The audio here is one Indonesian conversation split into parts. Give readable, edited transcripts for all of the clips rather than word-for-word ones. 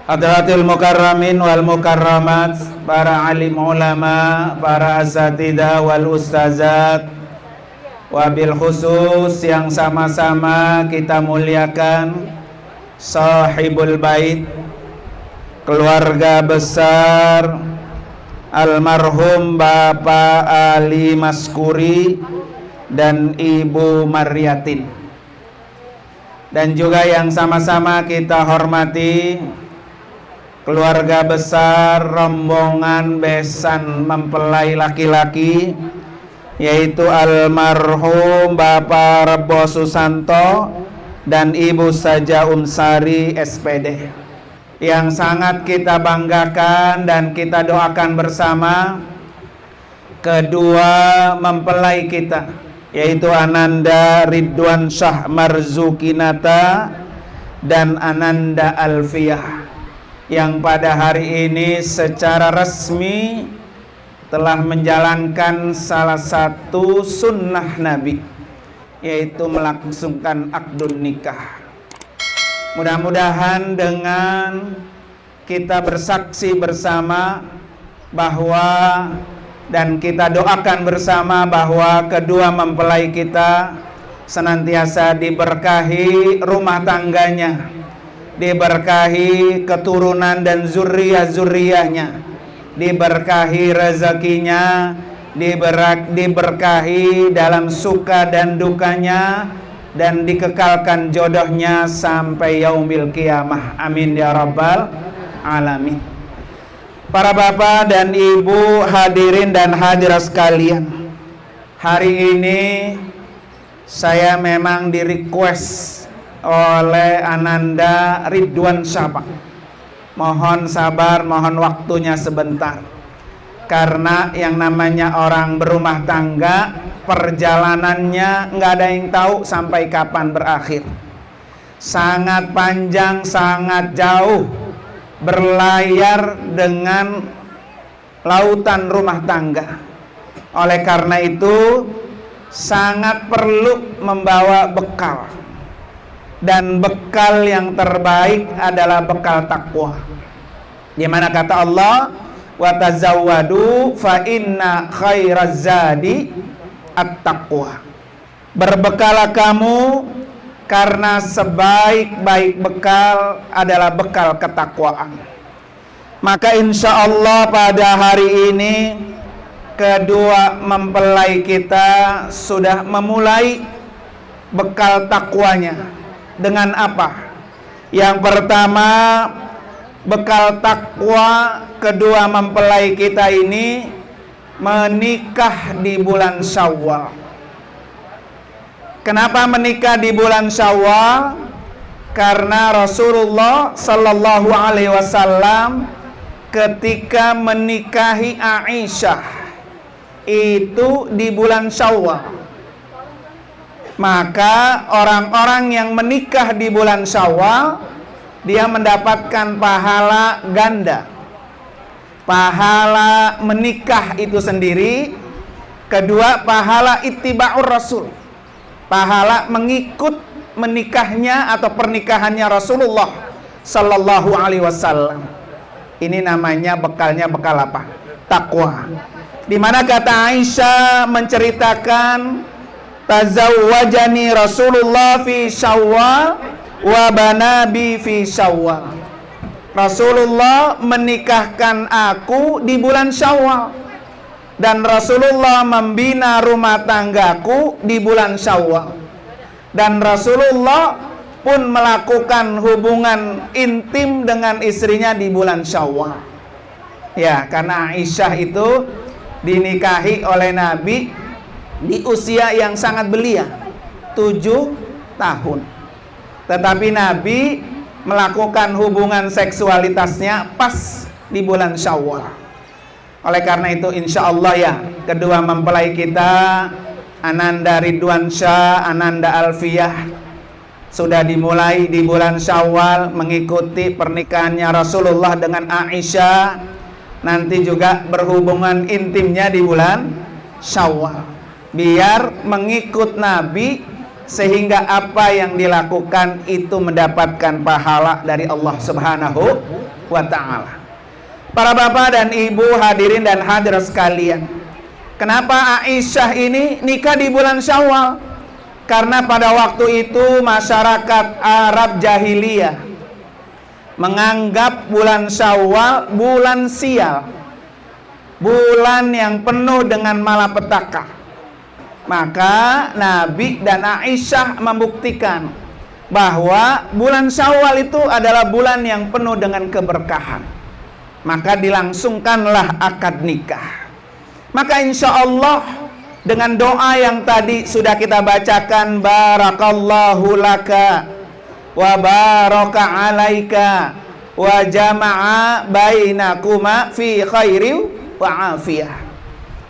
Hadratil mukarramin wal mukarramat, para alim ulama, para asatidah wal ustazat, wabil khusus yang sama-sama kita muliakan sahibul bait, keluarga besar almarhum Bapak Ali Maskuri dan Ibu Maryatin, dan juga yang sama-sama kita hormati keluarga besar rombongan besan mempelai laki-laki, yaitu almarhum Bapak Rebo Susanto dan Ibu Saja Umsari SPD, yang sangat kita banggakan dan kita doakan bersama kedua mempelai kita, yaitu Ananda Ridwan Syah Marzukinata dan Ananda Alfiah, yang pada hari ini secara resmi telah menjalankan salah satu sunnah Nabi, yaitu melangsungkan akdun nikah. Mudah-mudahan dengan kita bersaksi bersama bahwa dan kita doakan bersama bahwa kedua mempelai kita senantiasa diberkahi rumah tangganya, diberkahi keturunan dan zuriat-zuriatnya, diberkahi rezekinya, diberkahi dalam suka dan dukanya, dan dikekalkan jodohnya sampai yaumil qiyamah. Amin ya rabbal alamin. Para bapak dan ibu, hadirin dan hadirat sekalian, hari ini saya memang di request oleh Ananda Ridwan Syah. Mohon sabar, mohon waktunya sebentar, karena yang namanya orang berumah tangga, perjalanannya nggak ada yang tahu sampai kapan berakhir. Sangat panjang, sangat jauh, berlayar dengan lautan rumah tangga. Oleh karena itu sangat perlu membawa bekal, dan bekal yang terbaik adalah bekal takwa. Di mana kata Allah, wa tazawwadu fa inna khairaz zadi at-taqwa. Berbekalah kamu, karena sebaik-baik bekal adalah bekal ketakwaan. Maka insya Allah pada hari ini kedua mempelai kita sudah memulai bekal takwanya. Dengan apa? Yang pertama, bekal takwa kedua mempelai kita ini menikah di bulan Syawal. Kenapa menikah di bulan Syawal? Karena Rasulullah Sallallahu Alaihi Wasallam ketika menikahi Aisyah itu di bulan Syawal. Maka orang-orang yang menikah di bulan Syawal, dia mendapatkan pahala ganda. Pahala menikah itu sendiri, kedua pahala ittiba'ur Rasul, pahala mengikut menikahnya atau pernikahannya Rasulullah Sallallahu Alaihi Wasallam. Ini namanya bekalnya bekal apa? Takwa. Di mana kata Aisyah menceritakan, tazawwajani Rasulullah fi Syawal wa banabi fi Syawal. Rasulullah menikahkan aku di bulan Syawal, dan Rasulullah membina rumah tanggaku di bulan Syawal, dan Rasulullah pun melakukan hubungan intim dengan istrinya di bulan Syawal. Ya, karena Aisyah itu dinikahi oleh Nabi di usia yang sangat belia, 7 tahun. Tetapi Nabi melakukan hubungan seksualitasnya pas di bulan Syawal. Oleh karena itu insya Allah ya, kedua mempelai kita Ananda Ridwan Syah, Ananda Alfiah sudah dimulai di bulan Syawal mengikuti pernikahannya Rasulullah dengan Aisyah. Nanti juga berhubungan intimnya di bulan Syawal, biar mengikut Nabi sehingga apa yang dilakukan itu mendapatkan pahala dari Allah Subhanahu wa ta'ala. Para bapak dan ibu, hadirin dan hadirat sekalian, kenapa Aisyah ini nikah di bulan Syawal? Karena pada waktu itu masyarakat Arab jahiliyah menganggap bulan Syawal bulan sial, bulan yang penuh dengan malapetaka. Maka Nabi dan Aisyah membuktikan bahwa bulan Syawal itu adalah bulan yang penuh dengan keberkahan. Maka dilangsungkanlah akad nikah. Maka insya Allah dengan doa yang tadi sudah kita bacakan, barakallahu laka wa baraka alaika wa jama'a bainakuma fi khairi wa afiyah.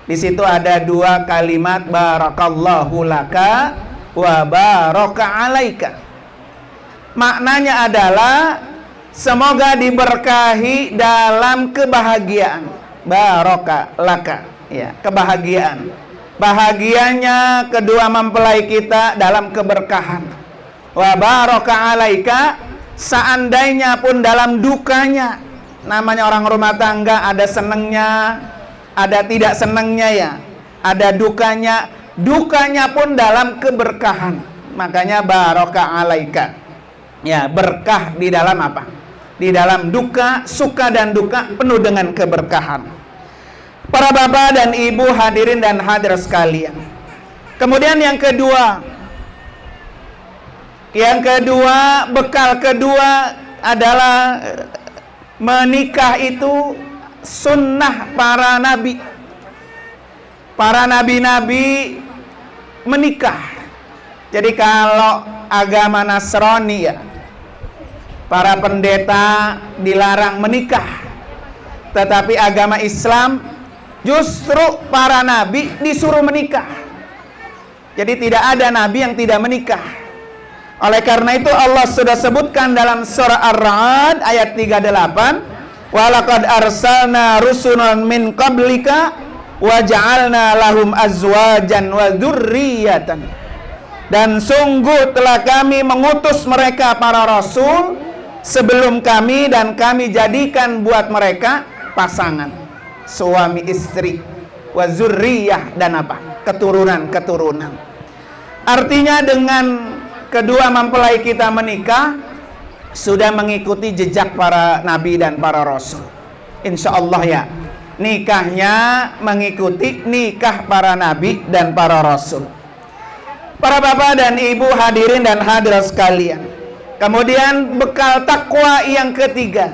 Di situ ada dua kalimat, barakallahu laka wa baraka alaika. Maknanya adalah semoga diberkahi dalam kebahagiaan. Baraka laka, ya, kebahagiaan. Bahagianya kedua mempelai kita dalam keberkahan. Wa baraka alaika, seandainya pun dalam dukanya. Namanya orang rumah tangga, ada senengnya, ada tidak senengnya ya. Ada dukanya, dukanya pun dalam keberkahan. Makanya baraka alaika. Ya, berkah di dalam apa? Di dalam duka, suka dan duka penuh dengan keberkahan. Para bapak dan ibu, hadirin dan hadirat sekalian. Kemudian yang kedua, bekal kedua adalah menikah itu sunnah para nabi. Para nabi-nabi menikah. Jadi kalau agama Nasrani ya, para pendeta dilarang menikah. Tetapi agama Islam justru para nabi disuruh menikah. Jadi tidak ada nabi yang tidak menikah. Oleh karena itu Allah sudah sebutkan dalam surah Ar-Ra'd ayat 38, walaqad arsalna rusulan min qablika wa ja'alna lahum azwajan wa dzurriyyatan. Dan sungguh telah kami mengutus mereka para rasul sebelum kami, dan kami jadikan buat mereka pasangan, suami istri, wa dzurriyyah, dan apa? Keturunan-keturunan. Artinya dengan kedua mempelai kita menikah sudah mengikuti jejak para nabi dan para rasul. Insya Allah ya, nikahnya mengikuti nikah para nabi dan para rasul. Para bapak dan ibu, hadirin dan hadirat sekalian. Kemudian bekal takwa yang ketiga,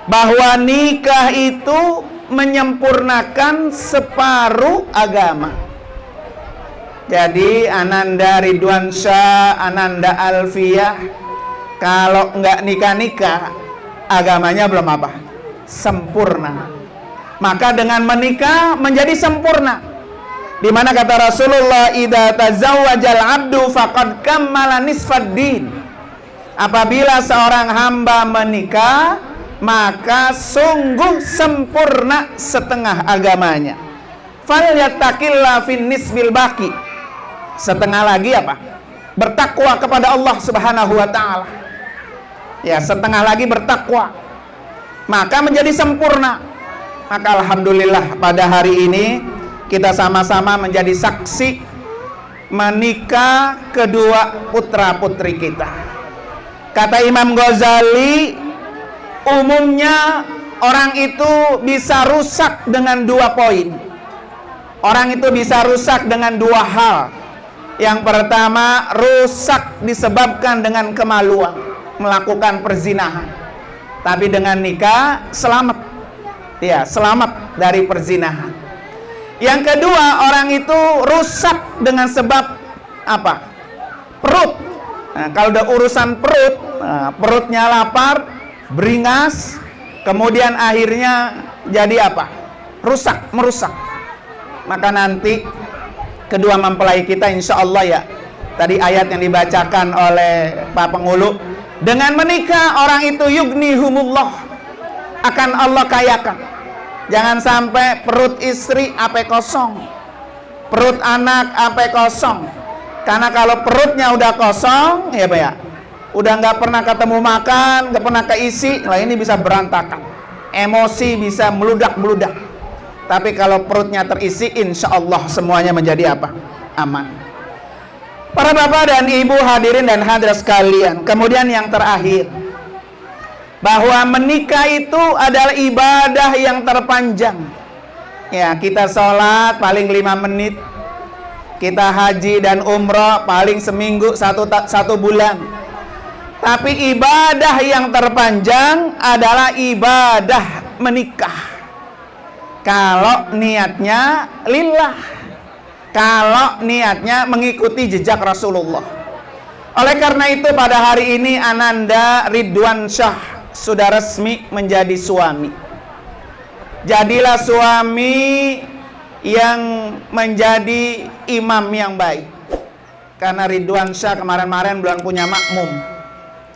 bahwa nikah itu menyempurnakan separuh agama. Jadi Ananda Ridwansyah, Ananda Alfiyah, kalau nggak nikah-nikah, agamanya belum apa? Sempurna. Maka dengan menikah menjadi sempurna. Di mana kata Rasulullah, idza tazawwajal 'abdu faqad kammala nisfad din. Apabila seorang hamba menikah, maka sungguh sempurna setengah agamanya. Falyattaqilla fin nisbil baqi. Setengah lagi apa? Bertakwa kepada Allah Subhanahu wa taala. Ya, setengah lagi bertakwa. Maka menjadi sempurna. Maka alhamdulillah pada hari ini kita sama-sama menjadi saksi menikah kedua putra-putri kita. Kata Imam Ghazali, umumnya orang itu bisa rusak dengan dua poin. Orang itu bisa rusak dengan dua hal. Yang pertama, rusak disebabkan dengan kemaluan, melakukan perzinahan. Tapi dengan nikah selamat. Ya, selamat dari perzinahan. Yang kedua, orang itu rusak dengan sebab apa? Perut. Nah, kalau udah urusan perut, perutnya lapar, beringas, kemudian akhirnya jadi apa? Rusak, merusak. Maka nanti kedua mempelai kita insya Allah ya, tadi ayat yang dibacakan oleh Pak Pengulu, dengan menikah orang itu yughnihumullah, akan Allah kayakan. Jangan sampai perut istri ape kosong, perut anak ape kosong, Karena kalau perutnya udah kosong, ya Pak ya, udah nggak pernah ketemu makan, nggak pernah keisi, lah ini bisa berantakan. Emosi bisa meludak-meludak. Tapi kalau perutnya terisi, insya Allah semuanya menjadi apa? Aman. Para bapak dan ibu hadirin dan hadirat sekalian, kemudian yang terakhir, bahwa menikah itu adalah ibadah yang terpanjang. Ya, kita sholat paling 5 menit, kita haji dan umroh paling seminggu satu bulan. Tapi ibadah yang terpanjang adalah ibadah menikah. Kalau niatnya lillah, kalau niatnya mengikuti jejak Rasulullah. Oleh karena itu pada hari ini Ananda Ridwan Syah sudah resmi menjadi suami. Jadilah suami yang menjadi imam yang baik. Karena Ridwan Syah kemarin-kemarin belum punya makmum.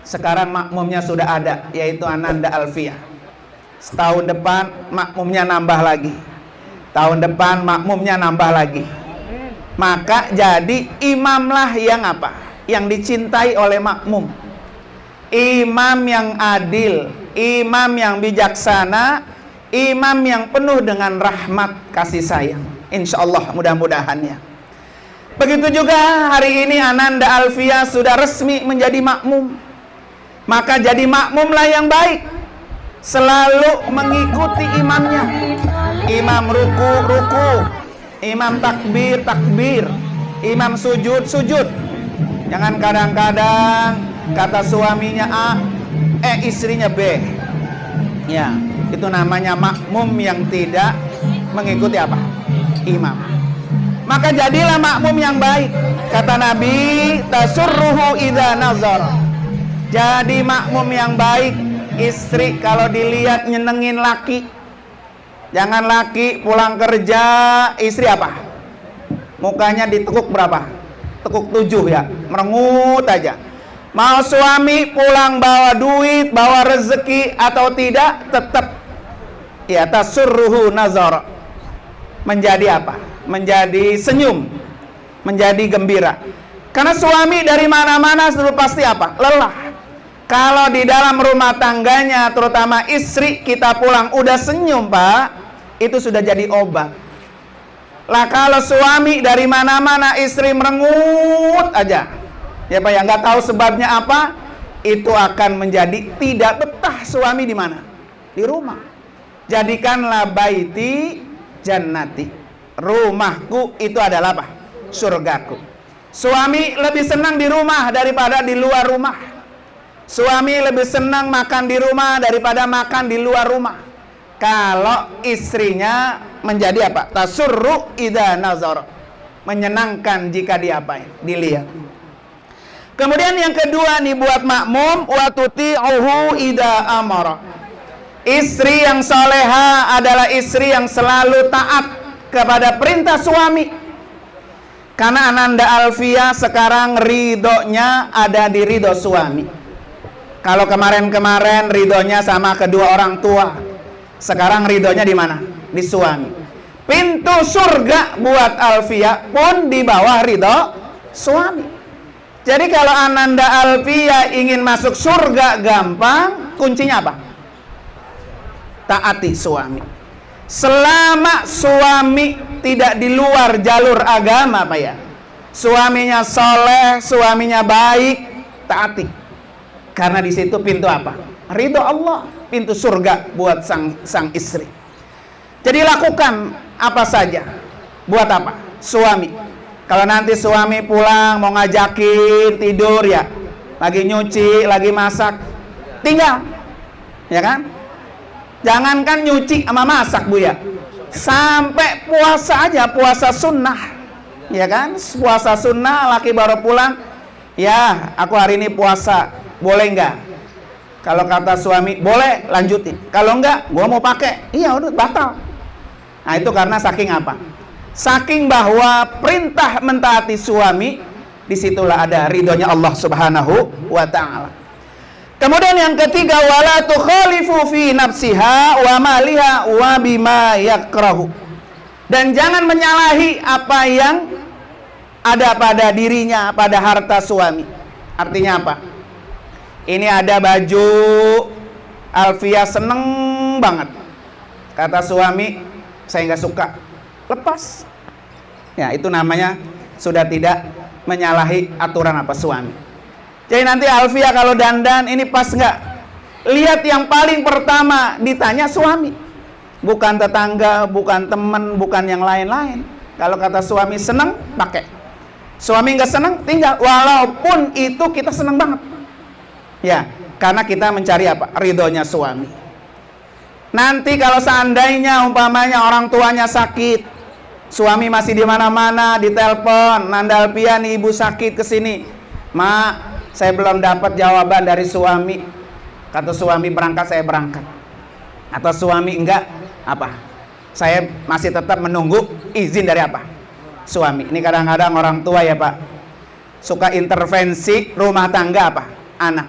Sekarang makmumnya sudah ada, yaitu Ananda Alfiyah. Setahun depan makmumnya nambah lagi. Tahun depan makmumnya nambah lagi. Maka jadi imamlah yang apa? Yang dicintai oleh makmum. Imam yang adil, imam yang bijaksana, imam yang penuh dengan rahmat kasih sayang. Insya Allah mudah-mudahan ya. Begitu juga hari ini Ananda Alfiyah sudah resmi menjadi makmum. Maka jadi makmumlah yang baik, selalu mengikuti imamnya. Imam ruku, imam takbir, imam sujud. Jangan kadang-kadang kata suaminya A, istrinya B. Ya, itu namanya makmum yang tidak mengikuti apa? Imam. Maka jadilah makmum yang baik. Kata Nabi, tasurruhu idza nazar. Jadi makmum yang baik, istri kalau dilihat nyenengin laki. Jangan laki pulang kerja, istri apa? Mukanya ditekuk berapa? Tekuk 7 ya, merengut aja. Mau suami pulang bawa duit, bawa rezeki atau tidak, tetap ya tasurruhu nazar. Menjadi apa? Menjadi senyum, menjadi gembira. Karena suami dari mana-mana selalu pasti apa? Lelah. Kalau di dalam rumah tangganya, terutama istri kita pulang udah senyum Pak, itu sudah jadi obat. Lah kalau suami dari mana-mana istri merengut aja, ya Pak ya, nggak tahu sebabnya apa, itu akan menjadi tidak betah suami di mana? Di rumah. Jadikanlah baiti jannati. Rumahku itu adalah apa? Surgaku. Suami lebih senang di rumah daripada di luar rumah. Suami lebih senang makan di rumah daripada makan di luar rumah. Kalau istrinya menjadi apa? Tasurru idza nazar. Menyenangkan jika diapain? Dilihat. Kemudian yang kedua nih buat makmum, wa tuti'uhu idza amara. Istri yang soleha adalah istri yang selalu taat kepada perintah suami. Karena Ananda Alfiyah sekarang ridhonya ada di ridho suami. Kalau kemarin-kemarin ridhonya sama kedua orang tua, sekarang ridhonya di mana? Di suami. Pintu surga buat Alfiyah pun di bawah ridho suami. Jadi kalau Ananda Alfiyah ingin masuk surga gampang, kuncinya apa? Taati suami. Selama suami tidak di luar jalur agama Pak ya, suaminya soleh, suaminya baik, taati. Karena di situ pintu apa? Ridho Allah, pintu surga buat sang istri. Jadi lakukan apa saja. Buat apa? Suami. Kalau nanti suami pulang mau ngajakin tidur ya, lagi nyuci, lagi masak, tinggal. Ya kan? Jangankan nyuci sama masak Bu ya. Sampai puasa aja, puasa sunnah. Ya kan? Puasa sunnah, laki baru pulang, ya aku hari ini puasa, boleh nggak? Kalau kata suami boleh, lanjutin. Kalau enggak, gua mau pakai. Iya udah batal. Nah itu karena saking apa? Saking bahwa perintah mentaati suami, disitulah ada ridhonya Allah Subhanahu wa ta'ala. Kemudian yang ketiga, wala tukhalifu fi nafsiha wa maliha wa bima yakrahu. Dan jangan menyalahi apa yang ada pada dirinya, pada harta suami. Artinya apa? Ini ada baju Alfiah seneng banget. Kata suami, saya nggak suka, lepas. Ya, itu namanya sudah tidak menyalahi aturan apa suami. Jadi nanti Alfiah kalau dandan ini pas nggak? Lihat yang paling pertama ditanya suami, bukan tetangga, bukan teman, bukan yang lain-lain. Kalau kata suami seneng, pakai. Suami nggak seneng, tinggal. Walaupun itu kita seneng banget, ya, karena kita mencari apa? Ridhonya suami. Nanti kalau seandainya umpamanya orang tuanya sakit, suami masih di mana-mana, ditelepon, Nanda Alfiah nih ibu sakit kesini, Ma, saya belum dapat jawaban dari suami. Kata suami berangkat, saya berangkat. Atau suami enggak, apa? Saya masih tetap menunggu izin dari apa? Suami. Ini kadang-kadang orang tua ya Pak, suka intervensi rumah tangga apa? Anak.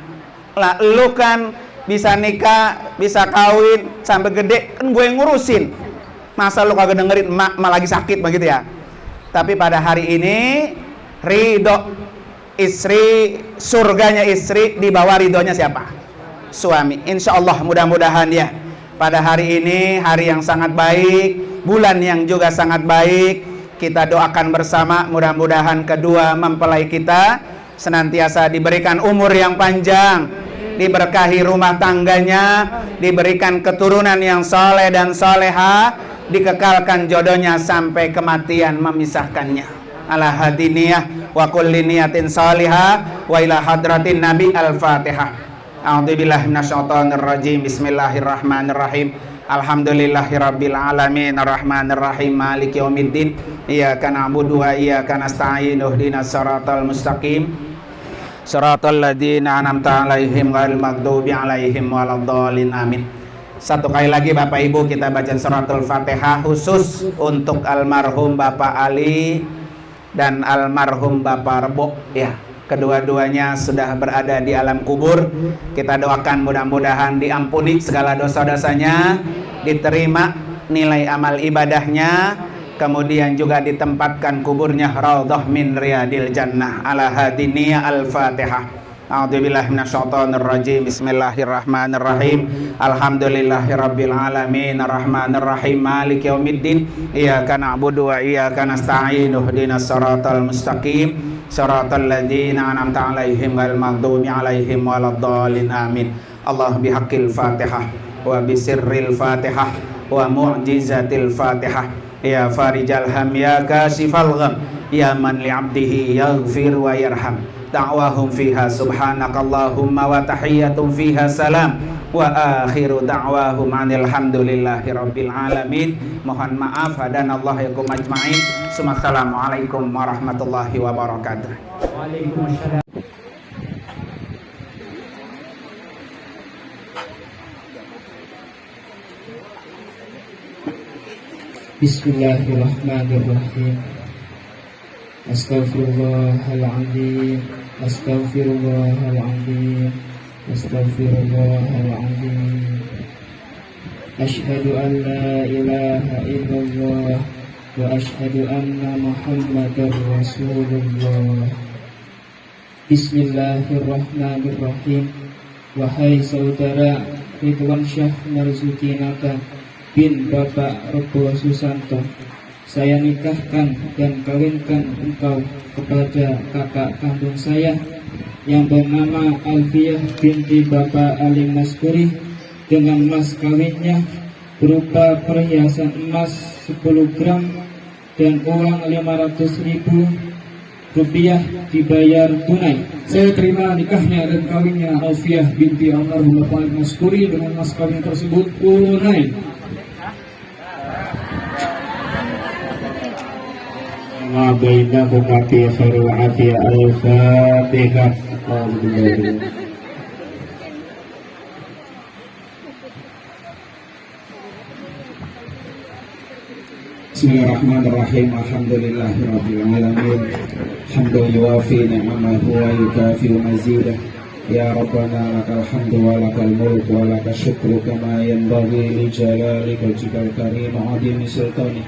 Lah lu kan bisa nikah, bisa kawin sampai gede, kan gue yang ngurusin. Masa lu kagak dengerin emak lagi sakit begitu ya? Tapi pada hari ini ridho istri, surganya istri di bawah ridhonya siapa? Suami. Insya Allah mudah-mudahan ya, pada hari ini hari yang sangat baik, bulan yang juga sangat baik. Kita doakan bersama, mudah-mudahan kedua mempelai kita senantiasa diberikan umur yang panjang, diberkahi rumah tangganya, diberikan keturunan yang soleh dan soleha, dikekalkan jodohnya sampai kematian memisahkannya. Ala hadiniyah wa kulli niyatin salihah wa ila hadratin nabi al-fatihah. A'udzubillahi minasyaitonir rajim. Bismillahirrahmanirrahim. Alhamdulillahirabbil alamin arrahmanir rahim maliki yaumiddin. Iyyaka na'budu wa iyyaka nasta'in. Ihdinas siratal mustaqim. Shiratal ladzina an'amta 'alaihim ghairil maghdubi 'alaihim waladdallin. Amin. Satu kali lagi Bapak Ibu kita baca suratul Fatihah khusus untuk almarhum Bapak Ali dan almarhum Bapak Rebo ya. Kedua-duanya sudah berada di alam kubur. Kita doakan mudah-mudahan diampuni segala dosa-dosanya, diterima nilai amal ibadahnya, kemudian juga ditempatkan kuburnya raudhah min riyadil jannah. Ala hadiniya al-Fatihah. A'udzubillahi minasyaitonir rajim. Bismillahirrahmanirrahim. Alhamdulillahirabbil alamin arrahmanir rahim maliki yaumiddin. Iyyaka na'budu wa iyyaka nasta'in. Ihdinas siratal mustaqim. Shiratal ladzina an'amta 'alaihim ghairil maghdubi 'alaihim waladdallin. Amin. Allah bihaqqil Fatihah wa bisirril Fatihah wa mu'jizatil Fatihah. Ya farijal ham ya kasifal gham ya man li'abdihi yaghfir wa yarham. Da'wahum fiha subhanakallahumma wa tahiyyatum fiha salam wa akhiru da'wahum anilhamdulillahi rabbil alamin. Mohon maaf dan Allah yakum ajma'in. Assalamualaikum warahmatullahi wabarakatuh. Waalaikumsalam. Bismillahirrahmanirrahim. Astaghfirullahaladzim. Astaghfirullahaladzim. Astaghfirullahaladzim. Ashhadu an la ilaha illallah wa ashhadu anna Muhammadar Rasulullah. Bismillahirrahmanirrahim. Wahai saudara Ridwan Syah Marzuki Nata bin Bapak Rebo Susanto, saya nikahkan dan kawinkan engkau kepada kakak kandung saya yang bernama Alfiah binti Bapak Ali Maskuri dengan mas kawinnya berupa perhiasan emas 10 gram dan uang 500.000 rupiah dibayar tunai. Saya terima nikahnya dan kawinnya Alfiah binti almarhum Bapak Ali Maskuri dengan mas kawin tersebut tunai. Ma bainahuma fi khairil afiyah. Al-Fatihah. Bismillahirrahmanirrahim. Alhamdulillahirabbil alamin. Hamdan yuwafi ni'amahu wa yukafi mazidah. Ya Rabbana lakal hamdu wa lakal mulk wa lakal syukru kama yanbaghi li jalalika wajhikal karim 'azimi sultanik.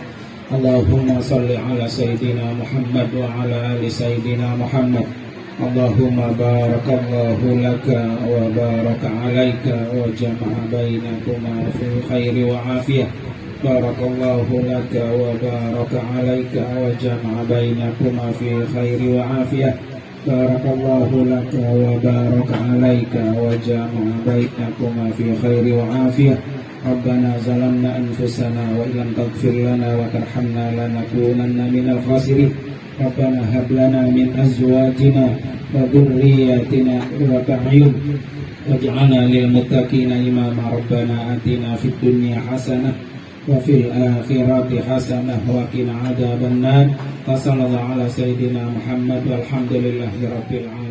Allahumma salli ala Sayyidina Muhammad wa ala ali Sayyidina Muhammad. Allahumma barakallahu laka wa baraka alaika wa jama'a bainakuma fi khairi wa afiyah. Barakallahu laka wa baraka alaika wa jama'a bainakuma fi khairi wa afiyah. Barakallahu laka wa baraka alaika wa jama'a bainakuma fi khairi wa afiyah. Rabbana zalamna anfusana wa illam taghfir lana wa tarhamna lanakunanna minal khasirin. Rabbana hab lana min azwajina wa dhurriyyatina qurrata a'yun waj'alna lil muttaqina imama. Rabbana atina fid dunya hasanah wa fil akhirati hasanah wa qina adzabannar. Sallallahu ala sayyidina Muhammad walhamdulillahi rabbil alamin.